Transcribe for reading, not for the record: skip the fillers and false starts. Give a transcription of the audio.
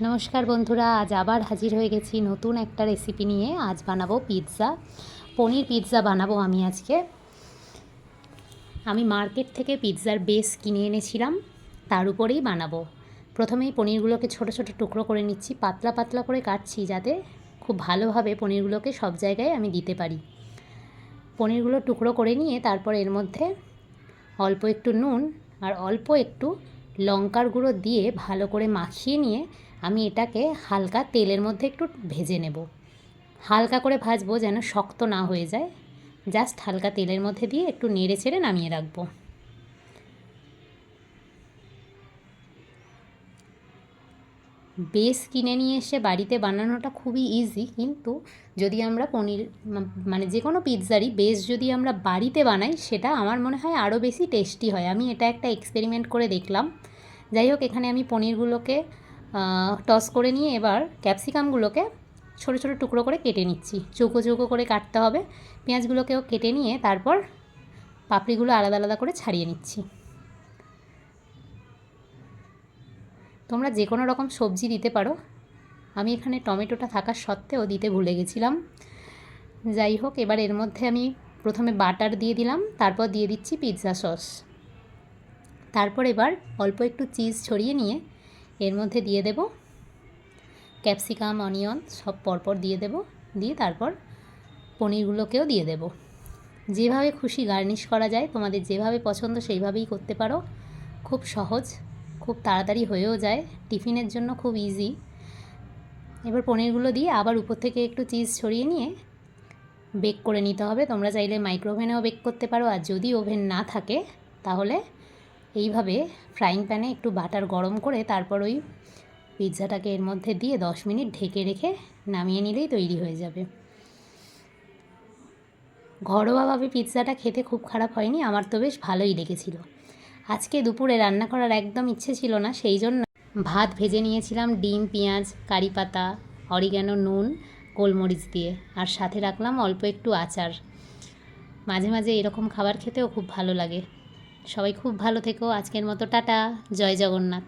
নমস্কার বন্ধুরা, আজ আবার হাজির হয়ে গেছি নতুন একটা রেসিপি নিয়ে। আজ বানাবো পিৎজা, পনির পিৎজা বানাবো আমি আজকে। আমি মার্কেট থেকে পিৎজার বেস কিনে এনেছিলাম, তার উপরেই বানাবো। প্রথমেই পনিরগুলোকে ছোট ছোট টুকরো করে নিচ্ছি, পাতলা পাতলা করে কাটছি যাতে খুব ভালোভাবে পনিরগুলোকে সব জায়গায় আমি দিতে পারি। পনিরগুলো টুকরো করে নিয়ে তারপর এর মধ্যে অল্প একটু নুন আর অল্প একটু লঙ্কার গুঁড়ো দিয়ে ভালো করে মাখিয়ে নিয়ে আমি এটাকে হালকা তেলের মধ্যে একটু ভেজে নেব। হালকা করে ভাজবো যেন শক্ত না হয়ে যায়, জাস্ট হালকা তেলের মধ্যে দিয়ে একটু নেড়ে ছেড়ে নামিয়ে রাখবো। বেস কিনে নিয়ে এসে বাড়িতে বানানোটা খুবই ইজি, কিন্তু যদি আমরা পনির মানে যে কোনো পিৎজারই বেস যদি আমরা বাড়িতে বানাই সেটা আমার মনে হয় আরও বেশি টেস্টি হয়। আমি এটা একটা এক্সপেরিমেন্ট করে দেখলাম। যাই হোক, এখানে আমি পনিরগুলোকে টস করে নিয়ে এবার ক্যাপসিকামগুলোকে ছোটো ছোটো টুকরো করে কেটে নিচ্ছি। চৌকো চৌকো করে কাটতে হবে। পেঁয়াজগুলোকেও কেটে নিয়ে তারপর পাপড়িগুলো আলাদা আলাদা করে ছাড়িয়ে নিচ্ছি। তোমরা যে কোনো রকম সবজি দিতে পারো, আমি এখানে টমেটোটা থাকা সত্ত্বেও দিতে ভুলে গেছিলাম। যাই হোক, এবার এর মধ্যে আমি প্রথমে বাটার দিয়ে দিলাম, তারপর দিয়ে দিচ্ছি পিৎজা সস। তারপর এবার অল্প একটু চিজ ছড়িয়ে নিয়ে এর মধ্যে দিয়ে দেব ক্যাপসিকাম, অনিয়ন সব পরপর দিয়ে দেব। দিয়ে তারপর পনিরগুলোকেও দিয়ে দেব। যেভাবে খুশি গার্নিশ করা যায়, তোমাদের যেভাবে পছন্দ সেইভাবেই করতে পারো। খুব সহজ, খুব তাড়াতাড়ি হয়েও যায়, টিফিনের জন্য খুব ইজি। এবার পনিরগুলো দিয়ে আবার উপর থেকে একটু চিজ ছড়িয়ে নিয়ে বেক করে নিতে হবে। তোমরা চাইলে মাইক্রোওভেনেও বেক করতে পারো, আর যদি ওভেন না থাকে তাহলে এইভাবে ফ্রাইং প্যানে একটু বাটার গরম করে তারপর ওই পিৎজাটাকে এর মধ্যে দিয়ে 10 মিনিট ঢেকে রেখে নামিয়ে নিলেই তৈরি হয়ে যাবে। ঘরোয়াভাবে পিৎজাটা খেতে খুব খারাপ হয়নি, আমার তো বেশ ভালোই লেগেছিল। আজকে দুপুরে রান্না করার একদম ইচ্ছে ছিল না, সেই জন্য ভাত ভেজে নিয়েছিলাম ডিম, পেঁয়াজ, কারি পাতা, অরিগ্যানো, নুন, গোলমরিচ দিয়ে, আর সাথে রাখলাম অল্প একটু আচার। মাঝে মাঝে এরকম খাবার খেতেও খুব ভালো লাগে। সবাই খুব ভালো থেকো। আজকের মতো টাটা, জয় জগন্নাথ।